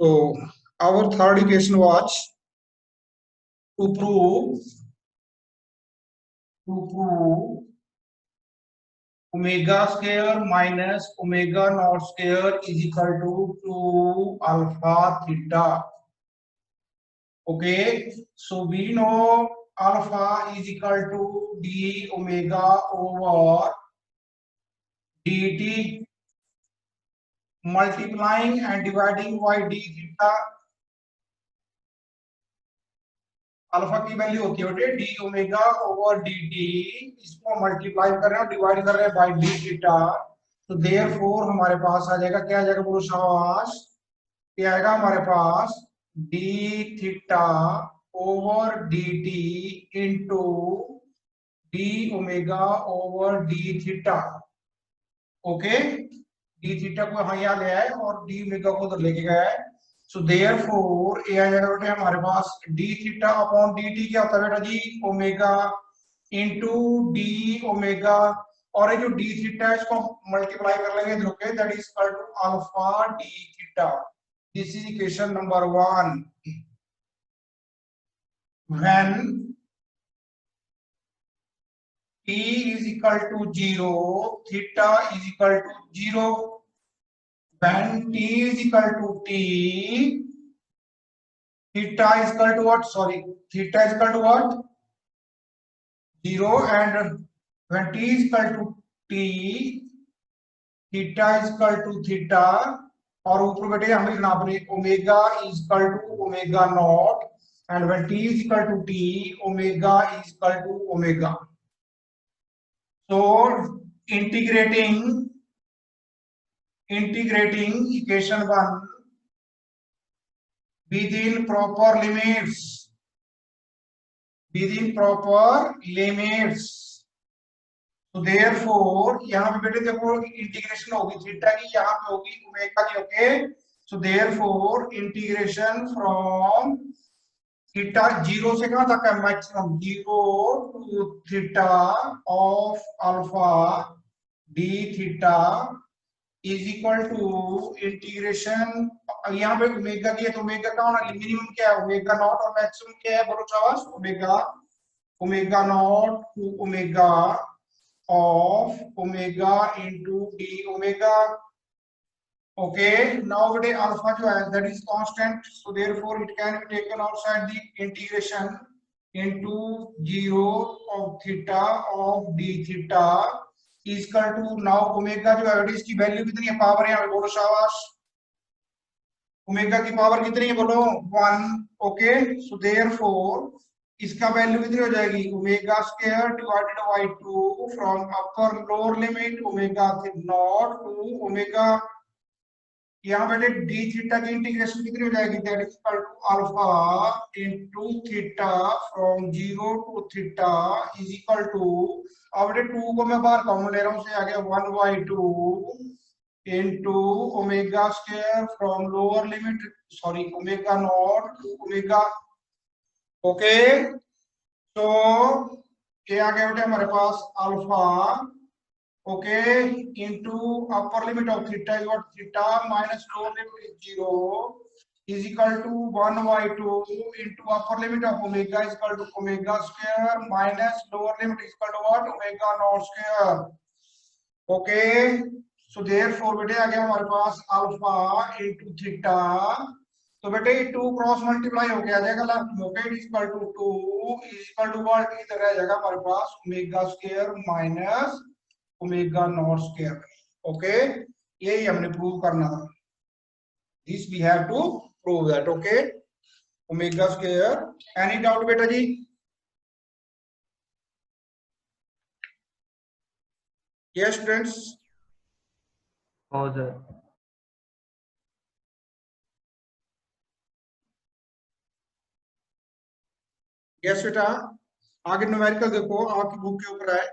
So our third equation was to prove omega square minus omega naught square is equal to 2 alpha theta. Okay, so we know alpha is equal to d omega over dt multiplying and dividing by d theta. Alpha की value होती है बेटे D omega over D T, इसको multiply कर रहे हैं और divide कर रहे हैं बाय डी थीटा। तो देयरफॉर हमारे पास आ जाएगा, क्या आ जाएगा बोलो शाबाश, क्या आएगा हमारे पास D theta over D T into D omega over D theta. Okay, D theta को यहाँ यहाँ ले आए और डी ओमेगा को उधर लेके गया है। सो देयरफॉर ये आ जाएगा बेटे हमारे पास D theta upon D T क्या होता है बेटा जी, ओमेगा इंटू डी ओमेगा, और ये जो डी थीटा है इसको मल्टीप्लाई कर लेंगे इधर के, that is equal to alpha d theta. This is equation number 1। When t is equal to 0, theta is equal to 0. When t is equal to t, theta is equal to what? Sorry, theta is equal to what? 0. And when t is equal to t, theta is equal to theta. और ऊपर बेटे हमें लिखना अपने omega is equal to omega naught, and when t is equal to t, omega is equal to omega. So integrating equation 1 within proper limits, so therefore यहाँ पे बेटे देखो इंटीग्रेशन होगी थीटा की, यहाँ पे होगी ओमेगा की। Okay, so therefore integration from theta 0 से कहां तक है, maximum 0 to theta of alpha d theta is equal to integration, यहाँ पे ओमेगा की है तो ओमेगा का होना मिनिमम क्या है ओमेगा नॉट, और मैक्सिमम क्या है बोलो चावास omega not to omega of omega into D omega. Okay, now बेटे अल्फा जो है that is constant, so therefore it can be taken outside the integration into 0 of theta of D theta is equal to, now omega जो है इसकी value कितनी है, power है बोलो शाबाश, ओमेगा की पावर कितनी है बोलो 1। ओके, सो देयरफॉर इसका वैल्यू कितनी हो जाएगी omega square divided by 2 from upper lower limit omega not to omega, यहाँ बेटे डी थीटा की इंटीग्रेशन कितनी हो जाएगी, that is equal to alpha into theta from 0 to theta is equal to, अब बेटे 2 को मैं बाहर कॉमन ले रहा हूं, से आ गया 1/2 into omega square from lower limit, sorry omega not to omega. Okay, तो ये आ गया बेटे हमारे पास alpha, okay, into upper limit of theta is what, theta minus lower limit is 0 is equal to 1/2 into upper limit of omega is equal to omega square minus lower limit is equal to what, omega naught square. Okay, so therefore बेटे आ गया हमारे पास alpha into theta, तो बेटे 2 cross multiply हो गया जाएगा left में, okay, is equal to 2 is equal to what, इधर रह जाएगा हमारे पास omega square minus omega naught square. Okay, यही हमने प्रूव करना था, this we have to prove that. Okay, omega square, any doubt बेटा जी? यस स्टूडेंट्स, हो सर। यस बेटा, आगे न्यूमेरिकल देखो आपकी बुक के ऊपर है,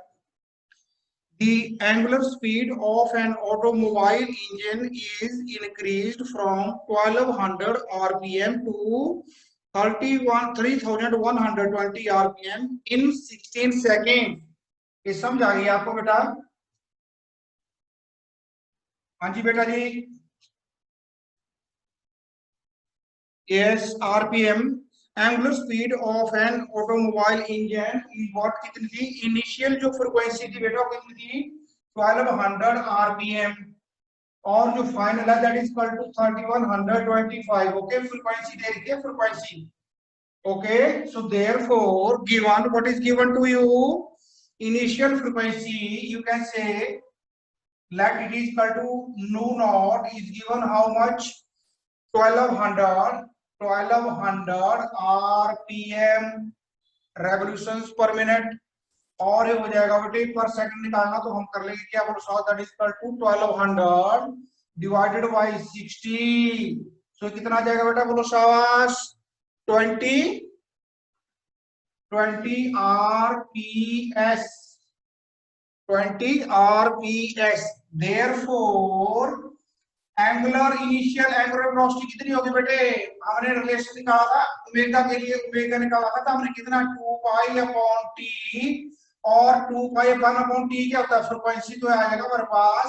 the angular speed of an automobile engine is increased from 1200 rpm to 3120 rpm in 16 seconds। ये समझ आ गई आपको बेटा? हाँ जी बेटा जी, yes, RPM, angular speed of an automobile engine is what, कितनी थी इनिशियल जो फ्रीक्वेंसी थी बेटा कितनी थी 1200 RPM, और जो फाइनल है that is equal to 3125. Okay, frequency दे रखी है frequency. Okay, so therefore given what is given to you initial frequency, you can say let it is equal to nu naught is given how much 1200 RPM revolutions per minute, और ये हो जाएगा बेटे पर second निकालना तो हम कर लेंगे क्या बोलो, that is equal to 1200 divided by 60. So कितना आ जाएगा बेटा बोलो शाबाश 20 RPS 20 RPS. Therefore angular initial angular velocity कितनी होगी बेटे, हमने रिलेशन निकाला था ओमेगा के लिए, ओमेगा निकाला था हमने कितना 2 पाई अपॉन टी, और 2 पाई अपॉन टी क्या होता है फ्रीक्वेंसी, तो आएगा हमारे पास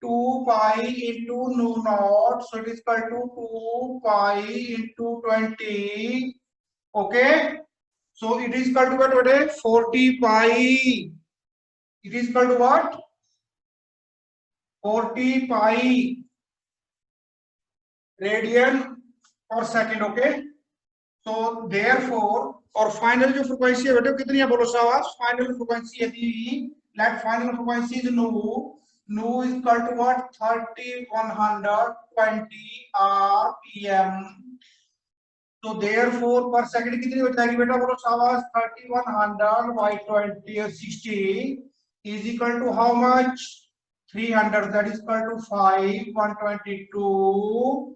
2 pi into nu naught, so it is equal to 2 pi into 20. Okay, so it is equal to what बेटे 40 pi, it is equal to what 40 pi radian per second. Okay, so therefore और final जो frequency है बेटे कितनी है बोलो शाबाश, final frequency यदि let final frequency is nu is equal to what 3120 RPM. तो देयरफॉर पर सेकंड कितनी हो जाएगी बेटा बोलो शाबाश 3100 by 20 or 60 is equal to how much 300, that is equal to 122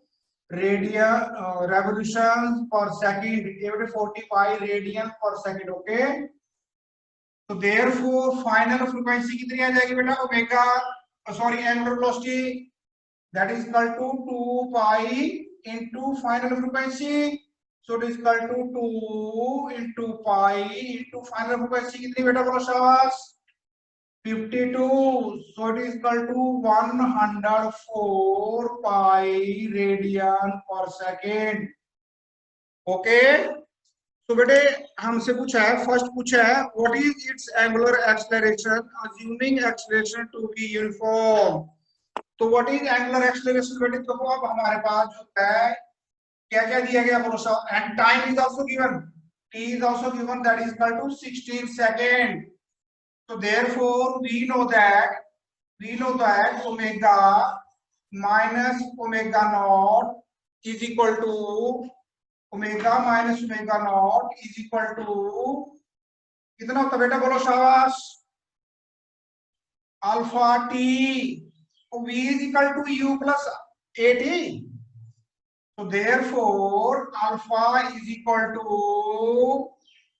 revolutions per second, 45 radian per second. Okay, so therefore final frequency कितनी आ जाएगी बेटा omega, sorry angular velocity, that is equal to 2 pi into final frequency, so it is equal to 2 into pi into final frequency कितनी बेटा बोलो शाबाश 52, so it is equal to 104 pi radian per second. Okay, so बेटे हमसे पूछा है, first पूछा है what is its angular acceleration assuming acceleration to be uniform. तो what is angular acceleration बेटे, देखो अब हमारे पास जो है क्या क्या दिया गया बोलो sir, and time is also given, t is also given, that is equal to 16 seconds. So therefore we know that omega minus omega naught is equal to omega minus omega naught is equal to कितना होता बेटा बोलो शाबाश alpha T, v is equal to u plus at. So therefore alpha is equal to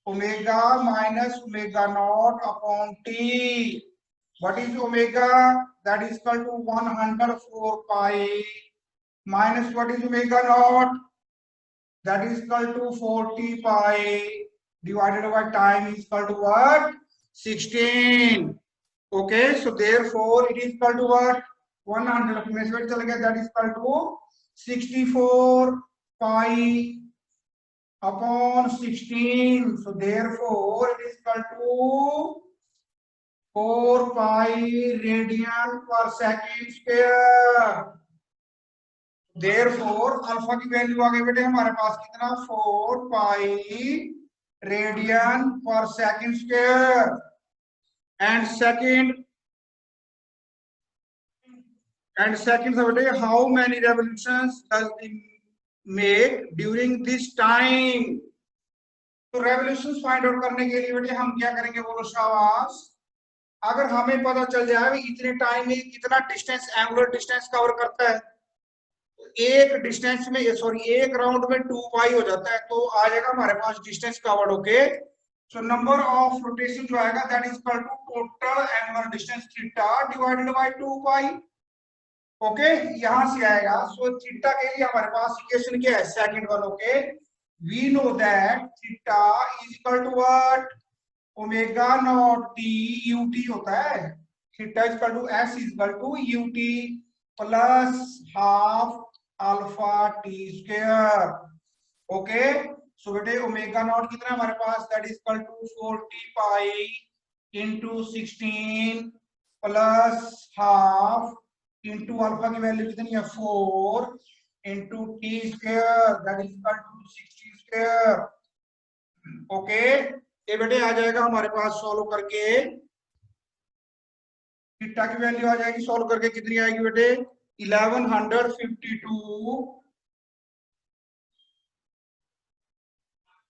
omega minus omega naught upon t. What is omega? That is equal to 104 pi minus what is omega naught? That is equal to 40 pi divided by time is equal to what? 16. Okay, so therefore it is equal to what? 100 में से चला गया, that is equal to 64 pi upon 16. So therefore it is equal to 4 pi radian per second square. Therefore alpha की value आ गई बेटे हमारे पास कितना 4 pi radian per second square. And second बेटे how many revolutions does it make during this time. तो revolutions find out करने के लिए बेटे हम क्या करेंगे बोलो शाबाश, अगर हमें पता चल जाए इतने टाइम में कितना डिस्टेंस एंगुलर डिस्टेंस कवर करता है, एक डिस्टेंस में एक राउंड में 2 पाई हो जाता है, तो आ जाएगा हमारे पास distance covered. Okay, so number of rotation जो आएगा that is equal to total angular distance theta divided by 2 pi. Okay, यहां से आएगा. सो थीटा के लिए हमारे पास इक्वेशन क्या है second one. Okay, we know that theta is equal to what omega naught T ut होता है. Theta is equal to S is equal to ut plus half alpha T square. Okay, so बेटे omega naught कितना है हमारे पास, that is equal to 40 pi into 16 plus half into alpha की value कितनी है 4 into T square that is equal to 60 square. Okay, ये बेटे आ जाएगा हमारे पास सॉल्व करके, थीटा की वैल्यू आ जाएगी सॉल्व करके कितनी आएगी बेटे 1152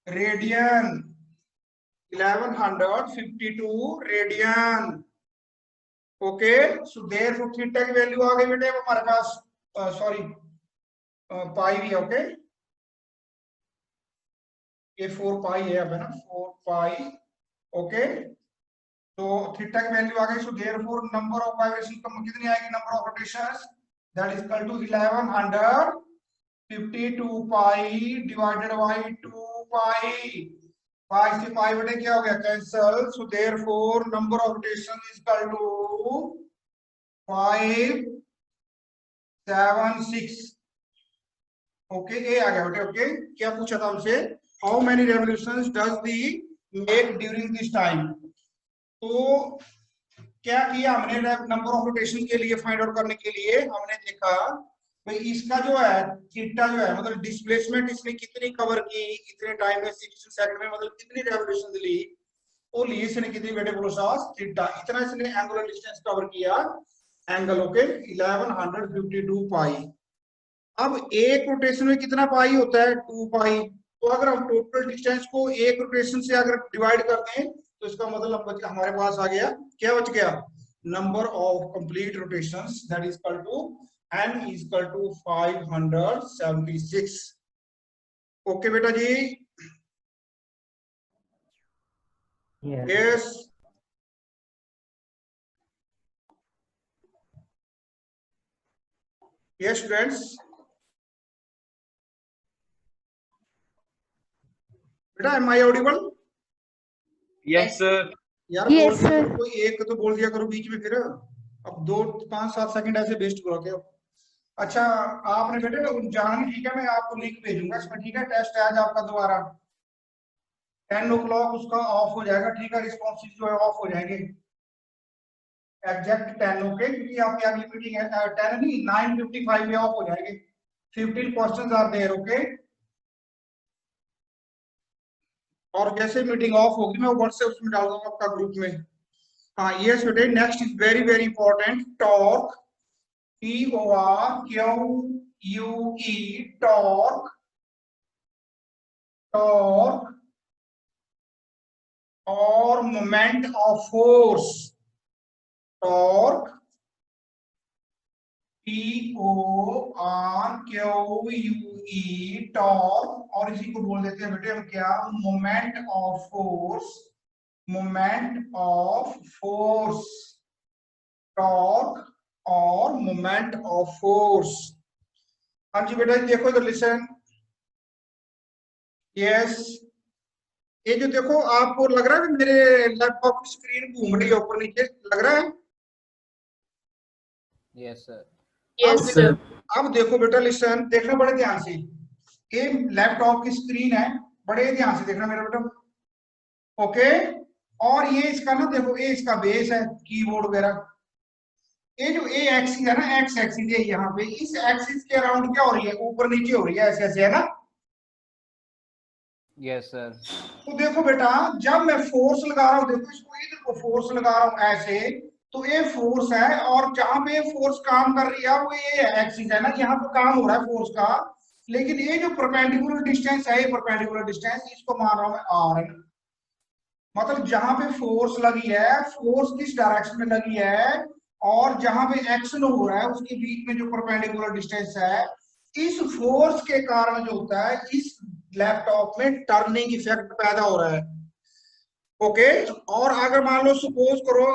radian, 1152 radian. Okay, so therefore theta की वैल्यू आ गई बेटे हमारे पास, सॉरी पाई भी है। ओके, ये 4 पाई है अब, है ना 4 पाई। ओके, तो थीटा की वैल्यू आ गई, so therefore number of vibration कितनी आएगी, number of rotations that is equal to 1152 pi divided by 2 pi, pi से पाई बटे क्या हो गया cancel, so therefore number of rotation is equal to 576। Okay, ये आ गया बेटे। ओके, क्या पूछा था हमसे, how many revolutions does the make during this time. तो क्या किया हमने, नंबर ऑफ रोटेशन के लिए फाइंड आउट करने के लिए हमने देखा भाई इसका जो है थीटा जो है मतलब डिस्प्लेसमेंट इसने कितनी कवर की इतने टाइम में 60 सेकंड में, मतलब कितनी रेवोल्यूशन ली, वो ली इसने कितनी बेटे बोलो थीटा, इतना इसने एंगुलर डिस्टेंस कवर किया एंगल। ओके, 1152 पाई। अब एक रोटेशन में कितना पाई होता है 2 पाई, तो अगर हम टोटल डिस्टेंस को एक रोटेशन से अगर डिवाइड कर दें तो इसका मतलब हमारे पास आ गया, क्या बच गया, number of complete rotations that is equal to n is equal to 576। Okay बेटा जी, यस यस स्टूडेंट्स, बेटा am I audible, yes sir. यार बोल दिया करो, कोई एक तो बोल दिया करो बीच में, फिर अब 2 5 7 सेकंड ऐसे वेस्ट करोगे हो। अच्छा आपने बेटे जाना नहीं, ठीक है, मैं आपको लिंक भेजूंगा इसमें, ठीक है, टेस्ट है आज आपका दोबारा 10 o'clock उसका ऑफ हो जाएगा, ठीक है, रिस्पॉन्सेज जो है ऑफ हो जाएंगे एग्जैक्ट 10। ओके, क्योंकि आपकी अगली मीटिंग है 10 नहीं 9:55 में ऑफ हो जाएंगे, 15 क्वेश्चंस आर देयर। ओके, और जैसे मीटिंग ऑफ होगी मैं व्हाट्सएप उसमें डाल दूंगा आपका ग्रुप में। हाँ यस बेटे, next is very very important, torque, TORQUE, torque, torque और moment of force, torque TORQUE torque, और इसी को बोल देते हैं बेटे हम क्या, moment of force, moment of force, torque और मोमेंट ऑफ फोर्स। हाँ जी बेटा देखो इधर लिसन, यस, ये जो देखो आपको लग रहा है मेरे लैपटॉप की स्क्रीन घूम रही है ऊपर नीचे, लग रहा है, यस सर। अब देखो बेटा लिसन, देखना बड़े ध्यान से, ये लैपटॉप की स्क्रीन है, बड़े ध्यान से देखना मेरा बेटा। ओके, और ये इसका ना देखो, ये इसका बेस है कीबोर्ड वगैरह, ये जो ए एक्सिस है ना, एक्स एक्सिस है यहाँ पे, इस एक्सिस के अराउंड क्या हो रही है, ऊपर नीचे हो रही है, ऐसे ऐसे, है ना। Yes sir. तो देखो बेटा जब मैं फोर्स लगा रहा हूँ, देखो इसको इधर को फोर्स लगा रहा हूँ ऐसे, तो ये फोर्स है, और जहां पे फोर्स काम कर रही है वो ये एक्सिस है ना, यहाँ पे काम हो रहा है फोर्स का, लेकिन ये जो परपेंडिकुलर डिस्टेंस है, ये परपेंडिकुलर डिस्टेंस इसको मान रहा हूं मैं आर, मतलब जहां पे फोर्स लगी है, फोर्स किस डायरेक्शन में लगी है, और जहां पे एक्शन हो रहा है उसके बीच में जो परपेंडिकुलर डिस्टेंस है, इस फोर्स के कारण जो होता है इस लैपटॉप में टर्निंग इफेक्ट पैदा हो रहा है। ओके, और अगर मान लो सपोज करो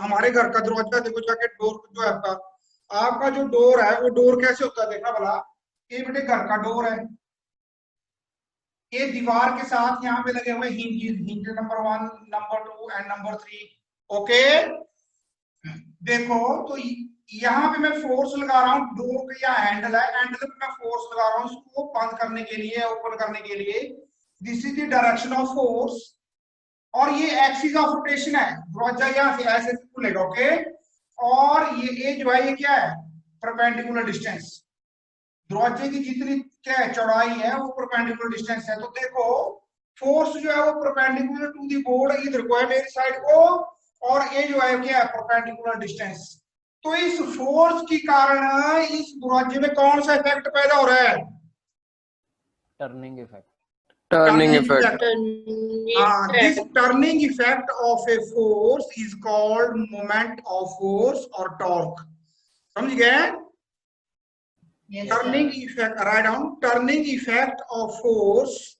हमारे घर का दरवाजा देखो जाके, डोर जो है आपका, आपका जो डोर है वो डोर कैसे होता है देखा भला, ये बेटे घर का डोर है, ये दीवार के साथ यहाँ पे लगे हुए hinge, hinge number 1 number 2 and number 3। Okay, देखो तो यहाँ पे मैं फोर्स लगा रहा हूँ, डोर का यहाँ हैंडल है, हैंडल पे मैं फोर्स लगा रहा हूँ इसको बंद करने के लिए, ओपन करने के लिए। This is the direction of force, और ये एक्सिस ऑफ रोटेशन है, दरवाजा यहाँ से ऐसे खुलेगा, ओके। और ये जो है ये क्या है, परपेंडिकुलर डिस्टेंस, दरवाजे की जितनी क्या है चौड़ाई है वो परपेंडिकुलर डिस्टेंस है। तो देखो फोर्स जो है वो परपेंडिकुलर टू दी बोर्ड इधर को है मेरी साइड को, और ये जो है क्या है परपेंडिकुलर डिस्टेंस। तो इस फोर्स के कारण इस दरवाजे में कौन सा इफेक्ट पैदा हो रहा है? Turning effect. Turning effect. This turning effect of a force is called moment of force or torque. समझ गए? Yes, Turning effect, write down, turning effect of force,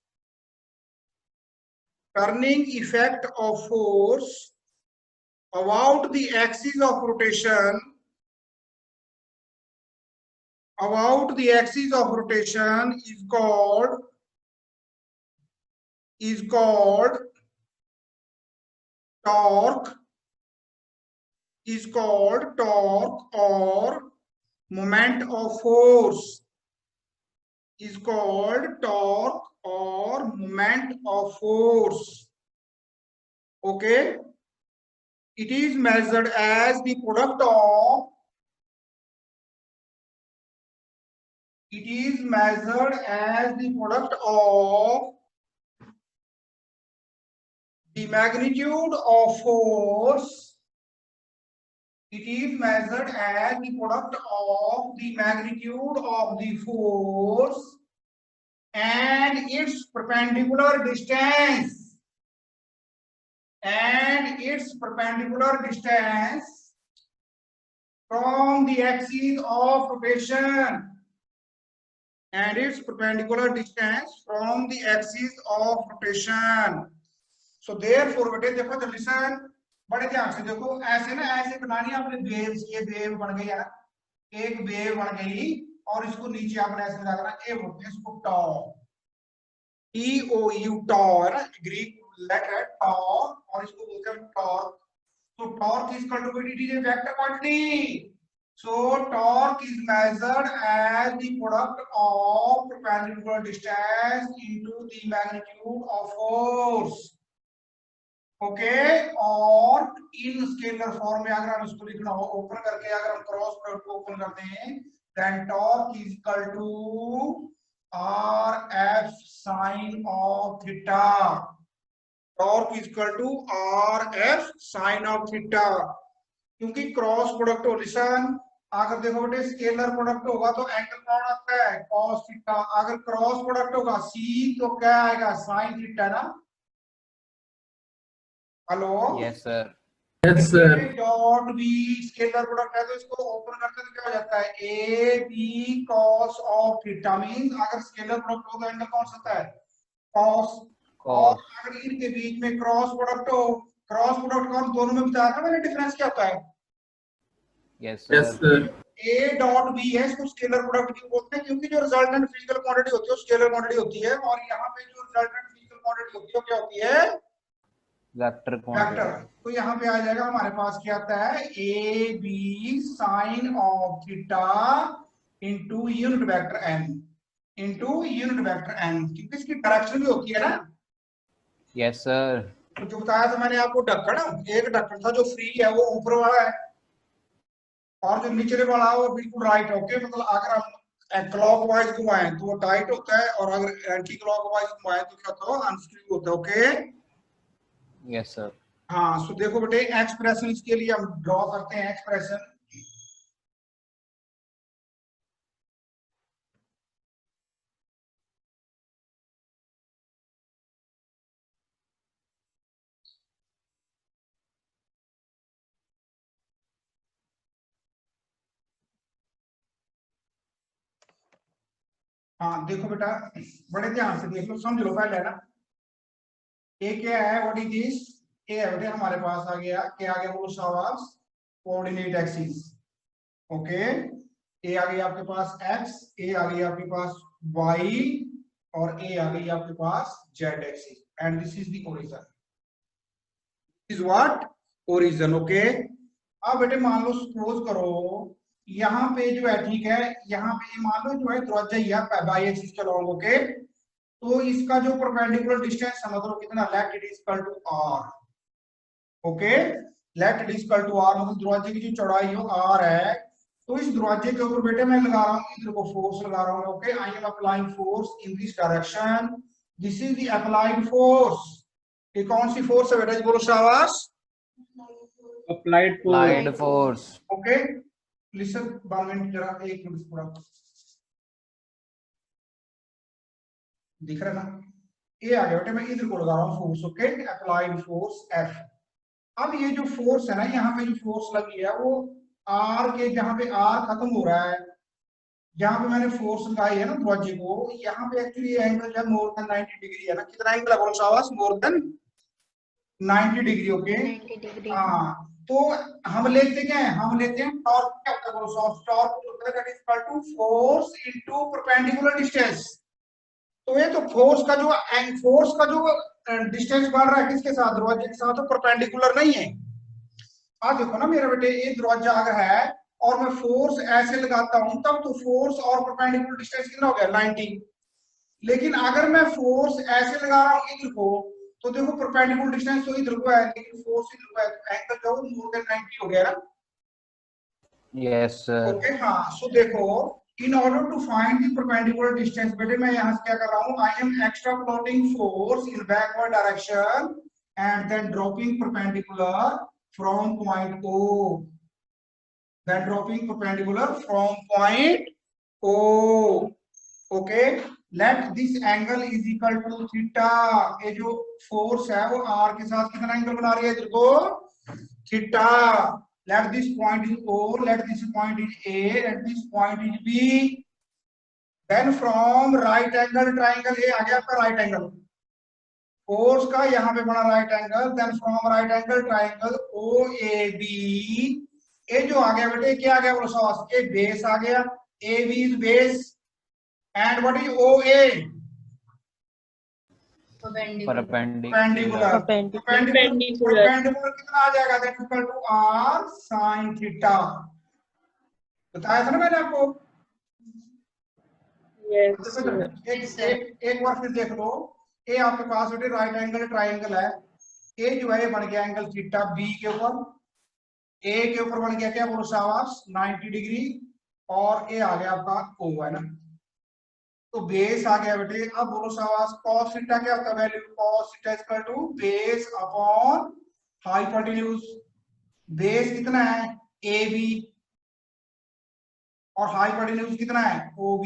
turning effect of force about the axis of rotation, about the axis of rotation is called torque, is called torque, or moment of force is called torque or moment of force. Okay, it is measured as the product of, it is measured as the product of the magnitude of force, it is measured as the product of the magnitude of the force and its perpendicular distance, and its perpendicular distance from the axis of rotation, and its perpendicular distance from the axis of rotation. So therefore बेटे देखो, तो listen बड़े ध्यान से देखो, ऐसे ना ऐसे बनानी आपने वेव्स, ये वेव बन गई है ना, एक वेव बन गई, और इसको नीचे आपने ऐसे लगा देना, ए बोलते हैं इसको टॉ, TOU टॉ है ना, ग्रीक लेटर है टॉ, और इसको बोलते हैं टॉर्क। तो torque is equal to it is a vector quantity, so torque is measured as the product of perpendicular distance into the magnitude of force, okay. और इन स्केलर फॉर्म में अगर हम इसको लिखना हो ओपन करके, अगर हम क्रॉस प्रोडक्ट को ओपन करते हैं, then torque is equal to RF sine of theta, torque is equal to RF sine of theta, क्योंकि क्रॉस प्रोडक्ट हो, लिसन, अगर देखो बेटे स्केलर प्रोडक्ट होगा तो एंगल कौन आता है, cos थीटा, अगर क्रॉस प्रोडक्ट होगा C तो क्या आएगा, साइन थीटा ना। Hello, yes sir. Yes, sir. Dot b scalar product है, तो इसको ओपन करते तो क्या हो जाता है, a b cos of theta, means अगर स्केलर प्रोडक्ट हो तो एंगल कौन सा होता है, कॉस। और अगर इनके बीच में क्रॉस प्रोडक्ट हो, क्रॉस प्रोडक्ट का दोनों में बताया था मैंने डिफरेंस क्या होता है, यस Yes, सर। sir. ए डॉट बी है, इसको स्केलर प्रोडक्ट क्यों बोलते हैं, क्योंकि जो रिजल्टेंट फिजिकल क्वांटिटी होती है वो स्केलर क्वांटिटी होती है, और यहाँ पे जो रिजल्टेंट फिजिकल क्वांटिटी होती है वो क्या होती है, वेक्टर वेक्टर। क्वांटिटी। तो यहाँ पे आ जाएगा हमारे पास क्या आता है, a b sine of theta into unit vector n, into unit vector n, क्योंकि इसकी डायरेक्शन भी होती है ना। Yes sir. तो जो बताया था मैंने आपको ढक्कन, एक ढक्कन था जो फ्री है वो ऊपर वाला है, और जो नीचे वाला है वो बिल्कुल राइट, ओके। मतलब अगर हम क्लॉकवाइज घुमाएं तो वो टाइट होता है, और अगर एंटी क्लॉकवाइज घुमाएं तो क्या होता है, अनस्क्रू होता है, ओके। Yes sir. हाँ, सो देखो बेटे एक्सप्रेशन इसके लिए हम ड्रॉ करते हैं, एक्सप्रेशन। हाँ देखो बेटा, बड़े ध्यान से देख लो, समझ लो पहले ना, ये क्या है, व्हाट इज दिस, ये है बेटे हमारे पास आ गया, क्या आ गया, वो सावास कोऑर्डिनेट एक्सिस, ओके। ए आ गई आपके पास एक्स, ए आ गई आपके पास वाई, और ए आ गई आपके पास Z axis, and this is the origin, is what, origin, okay. अब बेटे मान लो सपोज करो यहाँ पे जो है, ठीक है, यहाँ पे मान लो जो है दरवाजा ही है बाई एक्सिस के लॉन्ग, ओके। तो इसका जो परपेंडिकुलर डिस्टेंस समझ लो कितना, let it is equal to r, okay. Let it is equal to r, मतलब दरवाजे की जो चौड़ाई हो आर है, तो इस दरवाजे के ऊपर बेटे मैं लगा रहा हूँ इधर को फोर्स लगा रहा हूँ, okay. I am applying force in this direction, this is the applied force. ये कौन सी फोर्स है बेटा, बोलो शाबाश, applied Applied force. force. Okay. Listen 12 minute, जरा 1 मिनट पूरा दिख रहा है ना, ये आ गया बेटे, मैं इधर को लगा रहा हूँ force, okay, applied force F. अब ये जो फोर्स है ना, यहाँ पे जो फोर्स लगी है वो आर के, जहां पे आर खत्म हो रहा है, जहां पे मैंने फोर्स लगाई है ना दरवाजे को, यहाँ पे एक्चुअली ये एंगल जो है मोर देन 90 डिग्री है ना, कितना एंगल है बोलो शाबाश, more than 90 degree, okay. 90 degree. हाँ, तो हम लेते क्या है, हम लेते हैं टॉर्क, क्या होता है बोलो, टॉर्क जो होता है that is equal to force into perpendicular distance. तो ये तो फोर्स का जो डिस्टेंस बढ़ रहा है किसके साथ, दरवाजे के साथ, तो परपेंडिकुलर नहीं है। आप देखो ना मेरा बेटे, ये दरवाजा अगर है और मैं फोर्स ऐसे लगाता हूं तब तो फोर्स और परपेंडिकुलर डिस्टेंस कितना हो गया, 90। लेकिन अगर मैं फोर्स ऐसे लगा रहा हूं इधर को, तो देखो परपेंडिकुलर डिस्टेंस तो इधर को है लेकिन फोर्स इधर को है, तो एंगल जो मोर देन 90 हो गया ना, Yes, sir. ओके। हाँ, सो देखो, in order to find the perpendicular distance, बेटे मैं यहाँ से क्या कर रहा हूँ, I am extrapolating force in backward direction and then dropping perpendicular from point O, then dropping perpendicular from point O, okay। let this angle is equal to theta, ये जो फोर्स है वो r के साथ कितना एंगल बना रही है इधर को, theta. let this point is O, let this point is A, let this point is B, then from right angle triangle, ये आ गया आपका राइट एंगल, फोर्स का यहाँ पे बना right angle, then from right angle triangle OAB, ये जो आ गया बेटे क्या आ गया बोलो सॉस, ये बेस आ गया, AB is base, and what is OA, Perpendicular. Perpendicular कितना आ जाएगा, that equal to R sin theta, बताया था ना मैंने आपको। एक बार फिर देख लो, ये आपके पास बेटे राइट एंगल ट्राइंगल है, ए जो है बन गया एंगल थीटा बी के ऊपर, ए के ऊपर बन गया क्या बोलो शाबाश 90 डिग्री, और ए आ गया आपका O है ना, तो बेस आ गया बेटे। अब बोलो शाबाश cos थीटा क्या होता है, value cos theta is equal to base upon hypotenuse. Base कितना है AB और हाइपोटेन्यूज कितना है OB,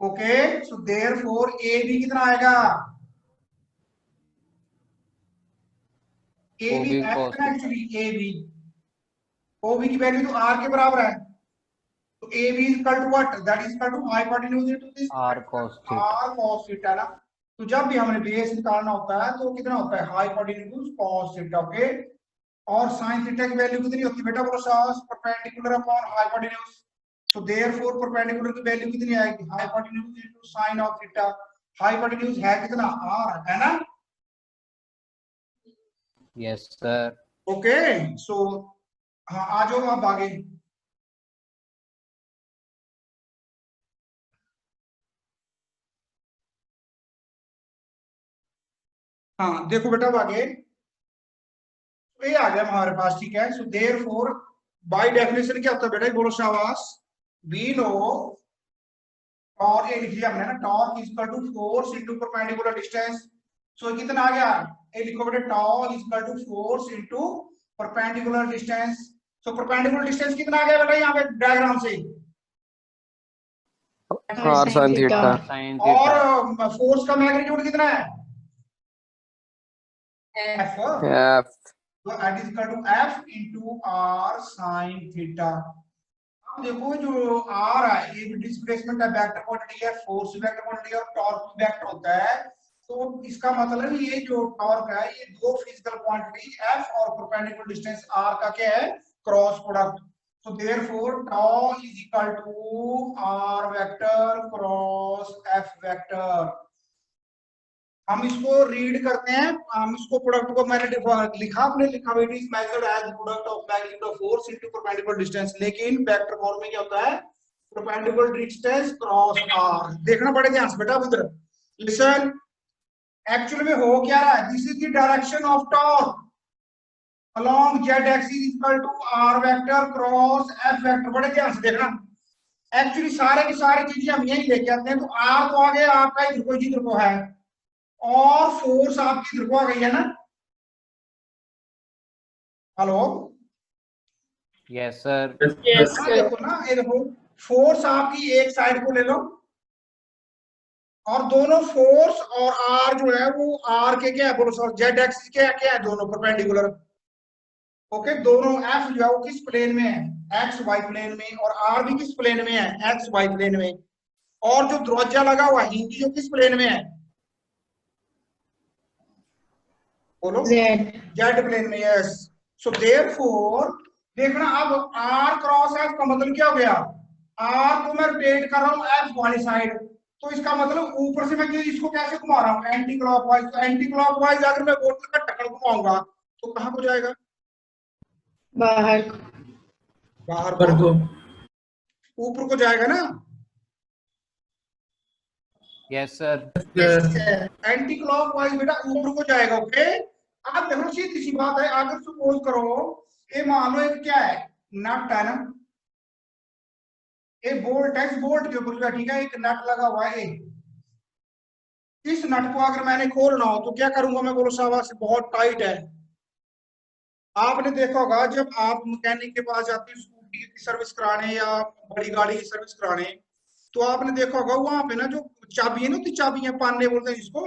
okay. So therefore AB कितना आएगा, AB OB cos कितना एक्चुअली AB, OB की वैल्यू तो R के बराबर है, तो AB is equal to what, that is equal to hypotenuse into this R cos theta. R cos theta ना। तो जब भी हमने बेस निकालना होता है तो कितना होता है हाइपोटेन्यूज cos theta, ओके। और sin थीटा की वैल्यू कितनी होती है बेटा बोलो सास, perpendicular upon hypotenuse, so therefore perpendicular की वैल्यू कितनी आएगी, hypotenuse into sin of theta, hypotenuse है कितना R है ना, Yes, sir. ओके। सो हाँ आ जाओ आप आगे, हाँ देखो बेटा अब आगे, ये आ गया हमारे पास, ठीक है। सो देयरफॉर बाय डेफिनेशन क्या होता है बेटा बोलो शाबाश, वी नो, और ये लिख लिया हमने ना, torque is equal to force into perpendicular distance. So कितना आ गया, ये लिखो बेटा torque is equal to force into perpendicular distance. So perpendicular distance कितना आ गया बेटा यहाँ पे डायग्राम से, R sin theta. Sin theta. और फोर्स का मैग्नीट्यूड कितना है F, F. तो that is equal to F into R sin theta। अब देखो जो R है ये भी डिस्प्लेसमेंट है, वेक्टर क्वांटिटी है, फोर्स वेक्टर क्वांटिटी और टॉर्क वेक्टर होता है, तो इसका मतलब ये जो टॉर्क है ये दो फिजिकल क्वांटिटी F और परपेंडिकुलर डिस्टेंस R का क्या है, cross product. So therefore tau is equal to R vector cross F vector. हम इसको रीड करते हैं, हम इसको प्रोडक्ट को मैंने लिखा, आपने लिखा it is measured as product of magnitude of force into perpendicular distance, लेकिन वेक्टर फॉर्म में क्या होता है, परपेंडिकुलर डिस्टेंस क्रॉस आर। देखना पड़े ध्यान से बेटा, उधर लिसन, एक्चुअली में हो क्या रहा है, this is the direction of torque along z axis equal to r vector cross f vector। बड़े ध्यान से देखना, एक्चुअली सारे की सारी चीजें हम यही लेके आते हैं, तो r तो आगे आपका इधर को जिधर को है, और फोर्स आपकी इधर को आ गई है ना। हेलो, यस सर, Yes, हाँ sir. देखो ना, ये देखो फोर्स आपकी एक साइड को ले लो, और दोनों फोर्स और आर जो है वो आर के क्या है, बोलो सर, जेड एक्सिस के क्या है, दोनों परपेंडिकुलर। ओके, दोनों एफ जो है वो किस प्लेन में है, एक्स वाई प्लेन में, और आर भी किस प्लेन में है, एक्स वाई प्लेन में, और जो दरवाजा लगा हुआ है हिंदी जो किस प्लेन में है, बोलो, Z. जेड प्लेन में। यस, सो देयरफॉर देखना, अब आर क्रॉस एफ का मतलब क्या हो गया, आर को मैं रोटेट कर रहा हूं एफ वाली साइड, तो इसका मतलब ऊपर से मैं इसको कैसे घुमा रहा हूं, एंटी क्लॉकवाइज। तो एंटी क्लॉकवाइज अगर मैं बोतल का ढक्कन घुमाऊंगा तो कहां को जाएगा, बाहर. बाहर ऊपर को, को. ऊपर को जाएगा ना। Yes sir, Yes, sir. Anti clockwise बेटा ऊपर को जाएगा। ओके, आप देखो सीधी सी बात है, अगर सपोज करो ये मान लो एक क्या है, नट है ना, एक बोल्ट है, इस बोल्ट के ऊपर बैठी है एक नट लगा हुआ है, इस नट को अगर मैंने खोलना हो तो क्या करूंगा मैं, बोलो शाबाश, बहुत टाइट है। आपने देखा होगा जब आप मैकेनिक के पास जाते हैं स्कूटी की सर्विस कराने या बड़ी गाड़ी की सर्विस कराने, तो आपने देखा होगा वहां पे ना जो चाबी है ना, तो चाबियां पाने बोलते हैं जिसको,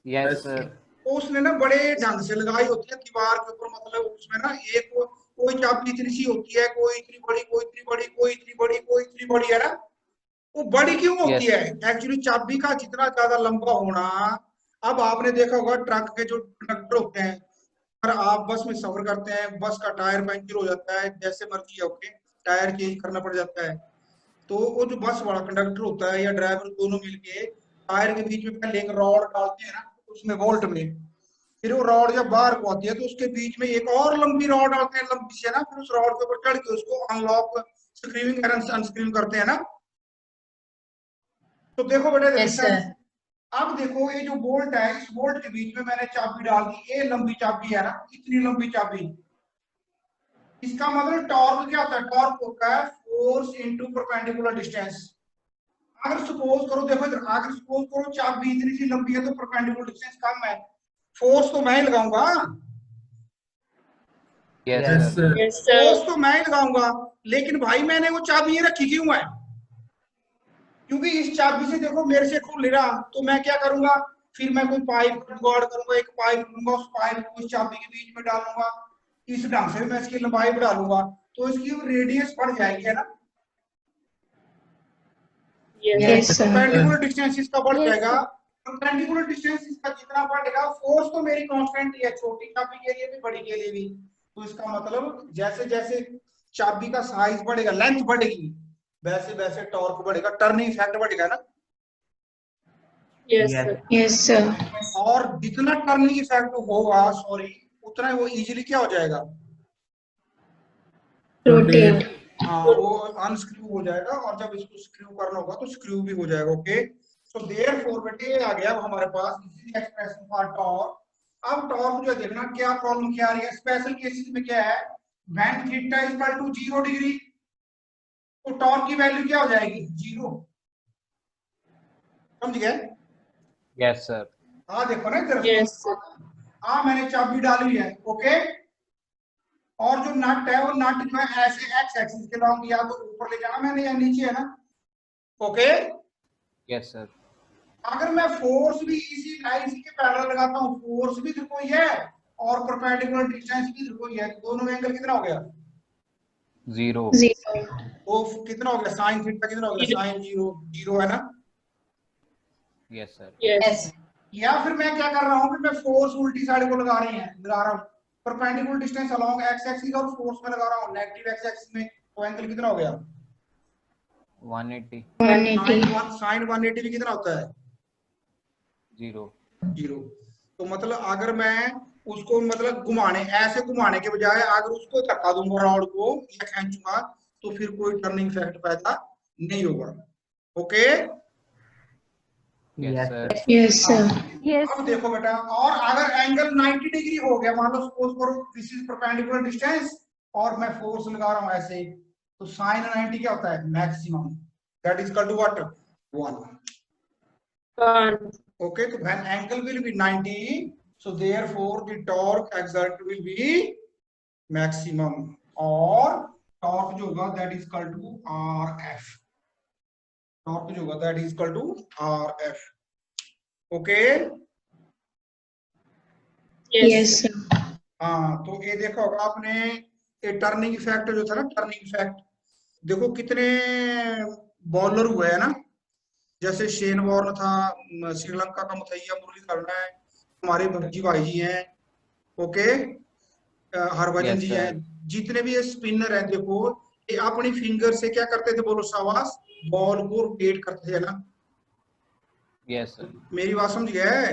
यस सर, तो उसने ना बड़े ढंग से लगाई होती है दीवार के ऊपर, मतलब उसमें ना एक कोई चाबी इतनी सी होती है, कोई इतनी बड़ी, कोई इतनी बड़ी, कोई इतनी बड़ी, कोई इतनी बड़ी, है ना। वो बड़ी क्यों होती यस है, एक्चुअली चाबी का जितना ज्यादा लंबा होना। अब आपने देखा होगा ट्रक के जो कंडक्टर होते हैं, अगर आप बस में सफर करते हैं, बस का टायर पंचर हो जाता है, जैसे मर्जी है, ओके, टायर चेंज करना पड़ जाता है, तो वो जो बस वाला कंडक्टर होता है या ड्राइवर दोनों मिलके टायर के बीच में पहले एक रॉड डालते हैं ना, उसमें बोल्ट में, फिर वो रॉड जब बाहर को आती है तो उसके बीच में एक और लंबी रॉड डालते हैं, लंबी सी है ना, फिर उस रॉड के ऊपर चढ़ के उसको अनलॉक, स्क्रूइंग अनस्क्रूइंग करते हैं ना। तो देखो बेटा, Yes, sir. अब देखो ये जो बोल्ट है, इस बोल्ट के बीच में मैंने चाबी डाल दी, ये लंबी चाबी है ना, इतनी लंबी चाबी, इसका मतलब टॉर्क क्या होता है, टॉर्क होता है फोर्स इनटू परपेंडिकुलर डिस्टेंस। अगर सपोज करो, देखो इधर, अगर सपोज करो चाबी इतनी सी लंबी है तो परपेंडिकुलर डिस्टेंस कम है, फोर्स तो मैं ही लगाऊंगा, यस Yes, सर, sir. Yes, force sir. तो मैं ही लगाऊंगा, लेकिन भाई मैंने वो चाबी ये रखी क्यों है, क्योंकि इस चाबी से देखो मेरे से खुल नहीं रहा, तो मैं क्या करूंगा, फिर मैं कोई पाइप जुगाड़ करूंगा, एक पाइप लूंगा, उस पाइप को इस चाबी के बीच में डालूंगा, इस ढंग से मैं इसकी लंबाई बढ़ा लूंगा, तो इसकी रेडियस बढ़ जाएगी, है ना। Yes, sir. परपेंडिकुलर डिस्टेंस इसका बढ़ जाएगा, परपेंडिकुलर डिस्टेंस इसका जितना बढ़ेगा, फोर्स तो मेरी कांस्टेंट ही है, छोटी चाबी के लिए भी बड़ी के लिए भी, तो इसका मतलब जैसे जैसे चाबी का साइज बढ़ेगा, लेंथ बढ़ेगी, वैसे वैसे टॉर्क बढ़ेगा, टर्निंग इफेक्ट बढ़ेगा ना। Yes, sir. Yes, sir. और जितना टर्निंग इफेक्ट होगा, सॉरी, उतना वो इजीली क्या हो जाएगा, Rotate. हाँ वो अनस्क्रू हो जाएगा, और जब इसको स्क्रू करना होगा तो स्क्रू भी हो जाएगा। ओके, सो देयरफॉर बेटे आ गया अब हमारे पास एक्सप्रेशन फॉर टॉर्क। अब टॉर्क जो देखना क्या प्रॉब्लम क्या आ रही है, स्पेशल केसेस में क्या है, when theta is equal to 0 degree, तो टॉर्क की वैल्यू क्या हो जाएगी, 0, समझ गए। यस सर, हाँ देखो ना इधर, Yes, sir. हाँ मैंने चाबी डाली है, ओके, और जो नट है वो नट जो है ऐसे एक्स एक्सिस के लॉन्ग, या तो ऊपर ले जाना मैंने या नीचे, है ना। ओके, यस सर, अगर मैं फोर्स भी इसी के पैरेलल लगाता हूँ, फोर्स भी इधर कोई है और परपेंडिकुलर डिस्टेंस भी इधर कोई है, तो दोनों में एंगल कितना हो गया, 0, Zero. तो कितना हो गया, साइन थीटा कितना हो गया, साइन 0, 0 है ना। Yes sir, Yes. या फिर मैं क्या कर रहा हूँ कि मैं फोर्स उल्टी साइड को लगा रहा हूँ, perpendicular distance along x axis, और फोर्स में लगा रहा हूँ नेगेटिव एक्स एक्सिस में, तो एंगल कितना हो गया, 180, 180. साइन 180 भी कितना होता है, 0. 0। तो मतलब अगर मैं उसको मतलब घुमाने, ऐसे घुमाने के बजाय अगर उसको धक्का दूंगा रॉड को या खींचूंगा तो फिर कोई टर्निंग इफेक्ट पैदा नहीं होगा। Okay Yes, sir. Yes, sir. अब देखो बेटा, और अगर एंगल 90 डिग्री हो गया, मान लो सपोज करो दिस इज परपेंडिकुलर डिस्टेंस और मैं फोर्स लगा रहा हूं ऐसे, तो साइन 90 क्या होता है? Maximum, that is equal to what? 1। Okay, so when angle will be 90, so therefore the torque exerted will be maximum, और torque जो होगा that is equal to RF, torque जो होगा that is equal to RF। Okay, Yes, sir. हाँ, तो ये देखा होगा आपने, ये टर्निंग इफेक्ट जो था ना, टर्निंग इफेक्ट देखो कितने बॉलर हुए हैं ना, जैसे शेन वॉर्न था, श्रीलंका का मुथैया मुरलीधरन है, हमारे भज्जी भाई जी हैं, ओके, हरभजन Yes, जी sir. हैं, जितने भी ये स्पिनर हैं, देखो ये अपनी फिंगर से क्या करते थे? बोलो शाबाश, बॉल को रोटेट करते थे ना। Yes, sir. मेरी बात समझ गए?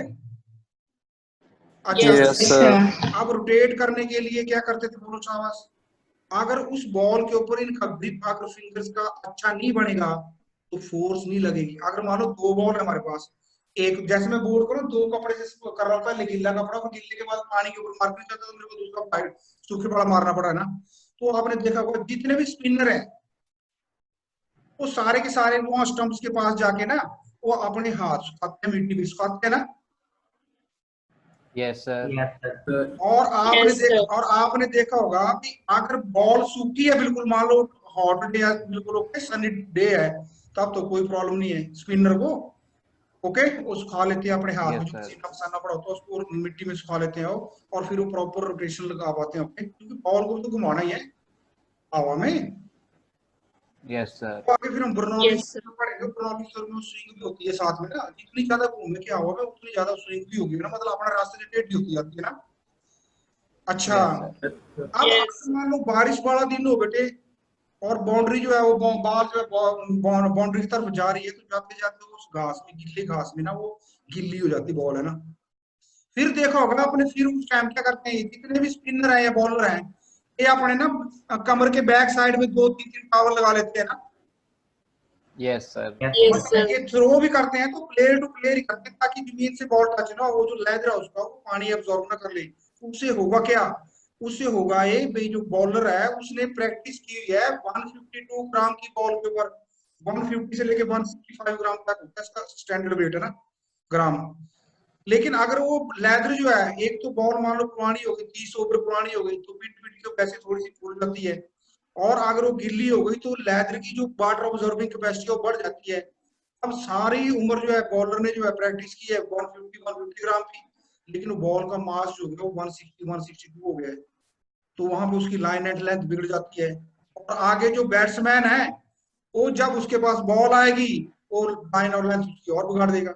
अच्छा, Yes, sir. अब रोटेट करने के लिए क्या करते थे? बोलो शाबाश। अगर उस बॉल के ऊपर इनका ग्रिप अगर फिंगर्स का अच्छा नहीं बनेगा तो फोर्स नहीं लगेगी। अगर मान लो दो बॉल है हमारे पास, एक जैसे मैं बोर्ड को ना दो कपड़े से कर रहा था, गीला कपड़ा को गिल्ले के बाद पानी के ऊपर मार नहीं चाहता, तो मेरे को दूसरा साइड सूखे वाला मारना पड़ा है ना। तो आपने देखा होगा जितने भी स्पिनर हैं वो सारे के सारे वहां स्टंप्स के पास जाके ना वो अपने हाथ सुखाते हैं, मिट्टी भी सुखाते हैं ना। Yes, sir. और आपने देखा होगा कि अगर बॉल सूखी है बिल्कुल, मान लो हॉट डे है बिल्कुल, ओके, सनी डे है, तब तो कोई प्रॉब्लम नहीं है स्पिनर को, ओके, वो सुखा लेते हैं अपने हाथ में, Yes, जो sir. पसीना पसाना पड़ा होता है उसको मिट्टी में सुखा लेते हैं वो, और फिर वो प्रॉपर रोटेशन लगा पाते हैं, ओके, क्योंकि बॉल को तो घुमाना ही है हवा में। Yes, sir. तो आगे फिर हम बर्नौली Yes, sir. पढ़ेंगे, बर्नौली सर में स्विंग भी होती है साथ में ना, जितनी ज्यादा घूमे के हवा में उतनी ज्यादा स्विंग भी होगी ना, मतलब अपना रास्ते से टेढ़ी होती जाती है ना। अच्छा, Yes, sir. अब अगर मान लो बारिश वाला दिन हो बेटे और बाउंड्री जो है वो बाल जो है बाउंड्री की तरफ जा रही है, तो जाते जाते उस घास में, गिल्ली घास में ना वो गिल्ली हो जाती बॉल है ना। फिर देखा होगा आपने, फिर उस टाइम क्या करते हैं, जितने भी स्पिनर है या बॉलर हैं, ये अपने ना कमर के बैक साइड में 2-3 टावल लगा लेते हैं ना। Yes, sir. Yes, sir. ये थ्रो भी करते हैं तो प्लेयर टू प्लेयर ही करते हैं, ताकि जमीन से बॉल टच ना, वो जो लेदर है उसका वो पानी एब्जॉर्ब ना कर ले। उससे होगा क्या? उससे होगा ये भाई, जो बॉलर है उसने प्रैक्टिस की हुई है 152 ग्राम की बॉल के ऊपर, 150 से लेके 165 ग्राम तक होता है इसका स्टैंडर्ड वेट है ना, ग्राम। लेकिन अगर वो लेदर जो है, एक तो बॉल मान लो पुरानी हो गई, 30 ओवर पुरानी हो गई, तो पिट पिट के वैसे थोड़ी सी फूल जाती है, और अगर वो गिल्ली हो गई तो लेदर की जो वाटर ऑब्जॉर्बिंग कैपेसिटी वो बढ़ जाती है। अब सारी उम्र जो है बॉलर ने जो है प्रैक्टिस की है 150 ग्राम की, लेकिन वो बॉल का मास जो है वो 160-162 हो गया है, तो वहां पे उसकी लाइन एंड लेंथ बिगड़ जाती है। और आगे जो बैट्समैन है वो जब उसके पास बॉल आएगी वो लाइन और लेंथ उसकी और बिगाड़ देगा,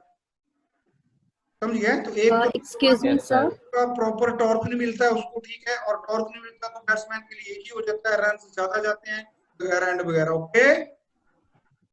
समझ गए? तो एक तो एक्सक्यूज मी Yes, सर, sir. का प्रॉपर टॉर्क नहीं मिलता है उसको, ठीक है, और टॉर्क नहीं मिलता तो बैट्समैन के लिए एक ही हो जाता है, रन ज्यादा जाते हैं वगैरह एंड वगैरह, ओके।